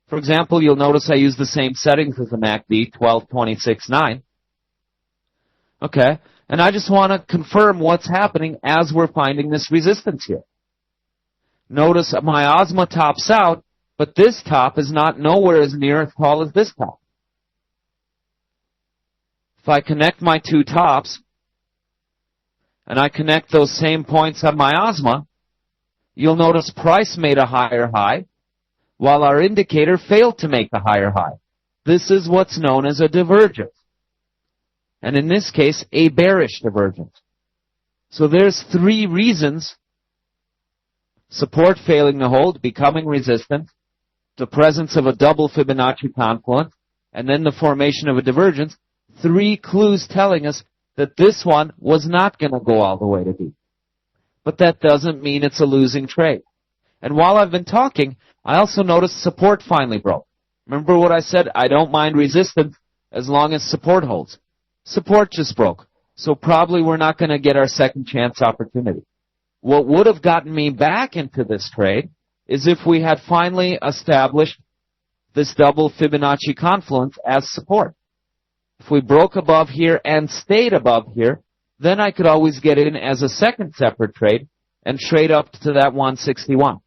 For example, you'll notice I use the same settings as a MACD, 12.26.9. Okay, and I just want to confirm what's happening as we're finding this resistance here. Notice my Osmo tops out, but this top is not nowhere as near as tall as this top. If I connect my two tops, and I connect those same points on my Osmo, you'll notice price made a higher high, while our indicator failed to make a higher high. This is what's known as a divergence. And in this case, a bearish divergence. So there's 3 reasons: support failing to hold, becoming resistance, the presence of a double Fibonacci confluence, and then the formation of a divergence. 3 clues telling us that this one was not going to go all the way to D. But that doesn't mean it's a losing trade. And while I've been talking, I also noticed support finally broke. Remember what I said? I don't mind resistance as long as support holds. Support just broke. So probably we're not going to get our second chance opportunity. What would have gotten me back into this trade is if we had finally established this double Fibonacci confluence as support. If we broke above here and stayed above here, then I could always get in as a second separate trade and trade up to that 161.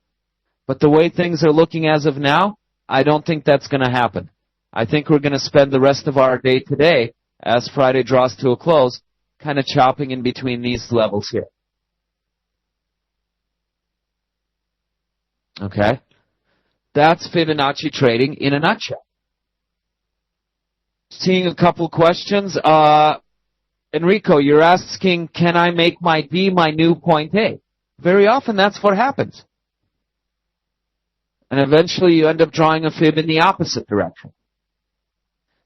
But the way things are looking as of now, I don't think that's going to happen. I think we're going to spend the rest of our day today, as Friday draws to a close, kind of chopping in between these levels here. Okay? That's Fibonacci trading in a nutshell. Seeing a couple questions. Enrico, you're asking, can I make my D my new point A? Very often that's what happens. And eventually you end up drawing a fib in the opposite direction.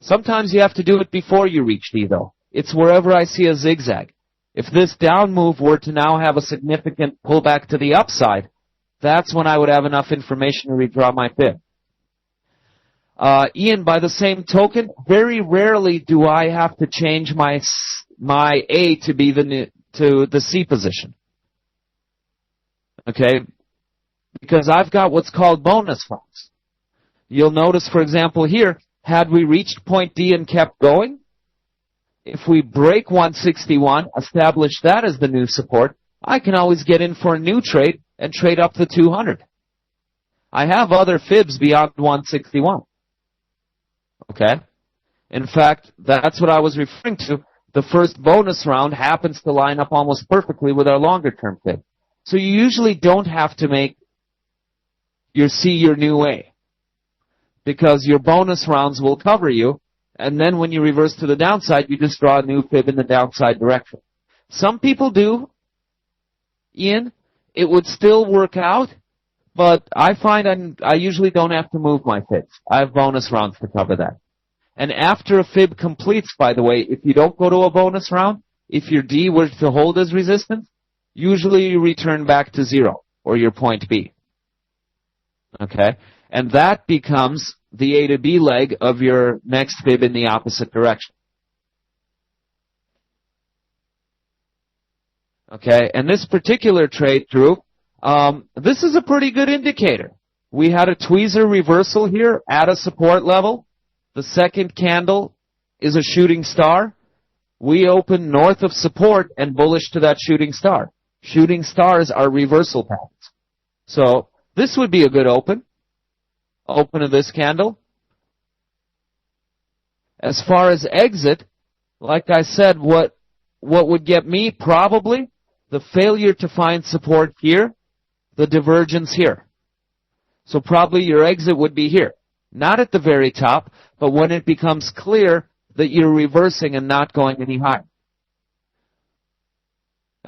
Sometimes you have to do it before you reach D, though. It's wherever I see a zigzag. If this down move were to now have a significant pullback to the upside, that's when I would have enough information to redraw my fib. Ian, by the same token, very rarely do I have to change my A to be to the C position. Okay? Because I've got what's called bonus rounds. You'll notice, for example, here, had we reached point D and kept going, if we break 161, establish that as the new support, I can always get in for a new trade and trade up to 200. I have other fibs beyond 161. Okay? In fact, that's what I was referring to. The first bonus round happens to line up almost perfectly with our longer term fib. So you usually don't have to make your C your new A, because your bonus rounds will cover you, and then when you reverse to the downside, you just draw a new fib in the downside direction. Some people do, Ian. It would still work out, but I find I usually don't have to move my fibs. I have bonus rounds to cover that. And after a fib completes, by the way, if you don't go to a bonus round, if your D were to hold as resistance, usually you return back to 0, or your point B. Okay? And that becomes the A to B leg of your next fib in the opposite direction. Okay? And this particular trade, Drew, this is a pretty good indicator. We had a tweezer reversal here at a support level. The second candle is a shooting star. We open north of support and bullish to that shooting star. Shooting stars are reversal patterns. So this would be a good open. Open of this candle. As far as exit, like I said, what would get me probably the failure to find support here, the divergence here. So probably your exit would be here. Not at the very top, but when it becomes clear that you're reversing and not going any higher.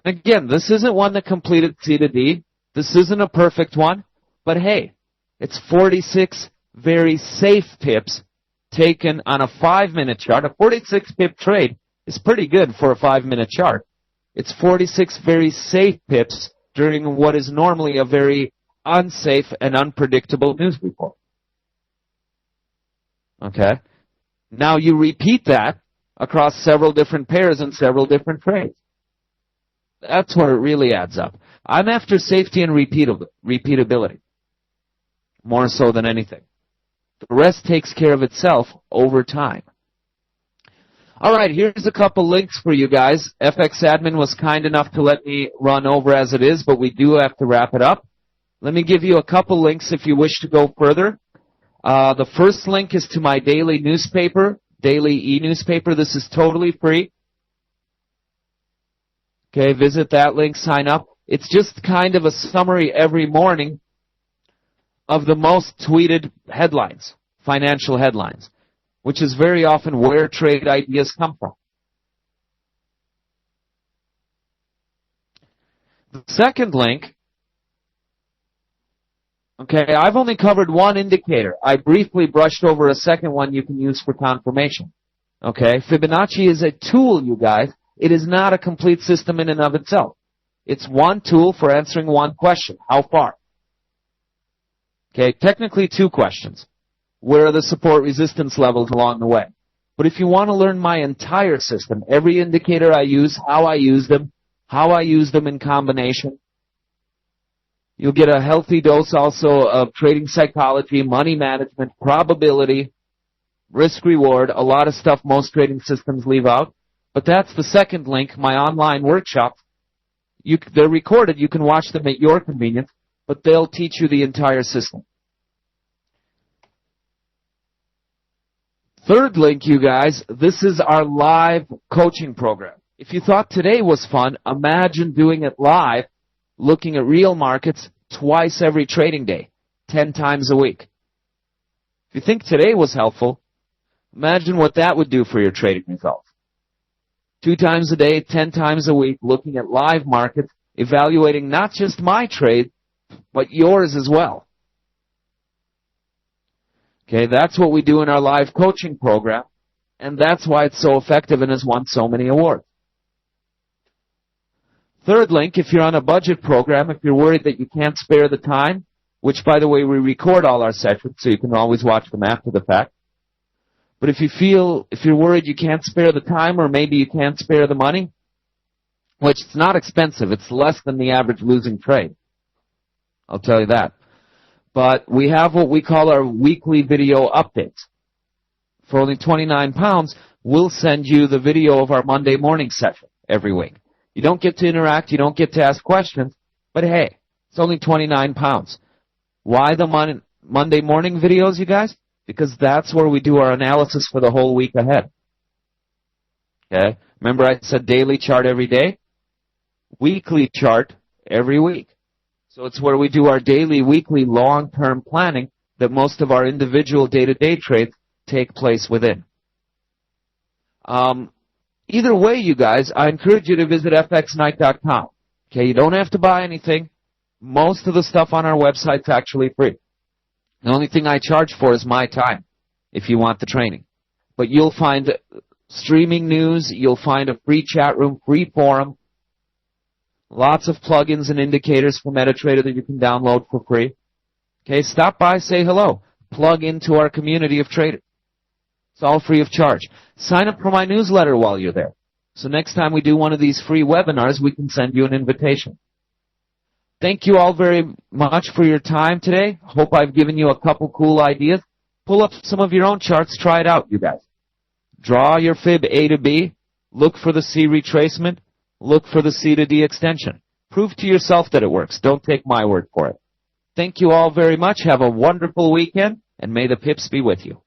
And again, this isn't one that completed C to D. This isn't a perfect one, but hey, it's 46 very safe pips taken on a 5-minute chart. A 46 pip trade is pretty good for a 5-minute chart. It's 46 very safe pips during what is normally a very unsafe and unpredictable news report. Okay? Now you repeat that across several different pairs and several different trades. That's where it really adds up. I'm after safety and repeatability, more so than anything. The rest takes care of itself over time. All right, here's a couple links for you guys. FX Admin was kind enough to let me run over as it is, but we do have to wrap it up. Let me give you a couple links if you wish to go further. The first link is to my daily newspaper, daily e-newspaper. This is totally free. Okay, visit that link, sign up. It's just kind of a summary every morning of the most tweeted headlines, financial headlines, which is very often where trade ideas come from. The second link, okay, I've only covered one indicator. I briefly brushed over a second one you can use for confirmation. Okay, Fibonacci is a tool, you guys. It is not a complete system in and of itself. It's one tool for answering one question. How far? Okay, technically two questions. Where are the support resistance levels along the way? But if you want to learn my entire system, every indicator I use, how I use them in combination, you'll get a healthy dose also of trading psychology, money management, probability, risk reward, a lot of stuff most trading systems leave out. But that's the second link, my online workshops. They're recorded. You can watch them at your convenience, but they'll teach you the entire system. Third link, you guys, this is our live coaching program. If you thought today was fun, imagine doing it live, looking at real markets twice every trading day, 10 times a week. If you think today was helpful, imagine what that would do for your trading results. 2 times a day, 10 times a week, looking at live markets, evaluating not just my trade, but yours as well. Okay, that's what we do in our live coaching program. And that's why it's so effective and has won so many awards. Third link, if you're on a budget program, if you're worried that you can't spare the time, which, by the way, we record all our sessions, so you can always watch them after the fact. But if you're worried you can't spare the time, or maybe you can't spare the money, which it's not expensive, it's less than the average losing trade. I'll tell you that. But we have what we call our weekly video updates. For only £29, we'll send you the video of our Monday morning session every week. You don't get to interact, you don't get to ask questions, but hey, it's only £29. Why the Monday morning videos, you guys? Because that's where we do our analysis for the whole week ahead. Okay? Remember I said daily chart every day? Weekly chart every week. So it's where we do our daily, weekly, long-term planning that most of our individual day-to-day trades take place within. Either way, you guys, I encourage you to visit fxnight.com. Okay, you don't have to buy anything. Most of the stuff on our website's actually free. The only thing I charge for is my time, if you want the training. But you'll find streaming news, you'll find a free chat room, free forum, lots of plugins and indicators from MetaTrader that you can download for free. Okay, stop by, say hello. Plug into our community of traders. It's all free of charge. Sign up for my newsletter while you're there. So next time we do one of these free webinars, we can send you an invitation. Thank you all very much for your time today. Hope I've given you a couple cool ideas. Pull up some of your own charts. Try it out, you guys. Draw your fib A to B. Look for the C retracement. Look for the C to D extension. Prove to yourself that it works. Don't take my word for it. Thank you all very much. Have a wonderful weekend, and may the pips be with you.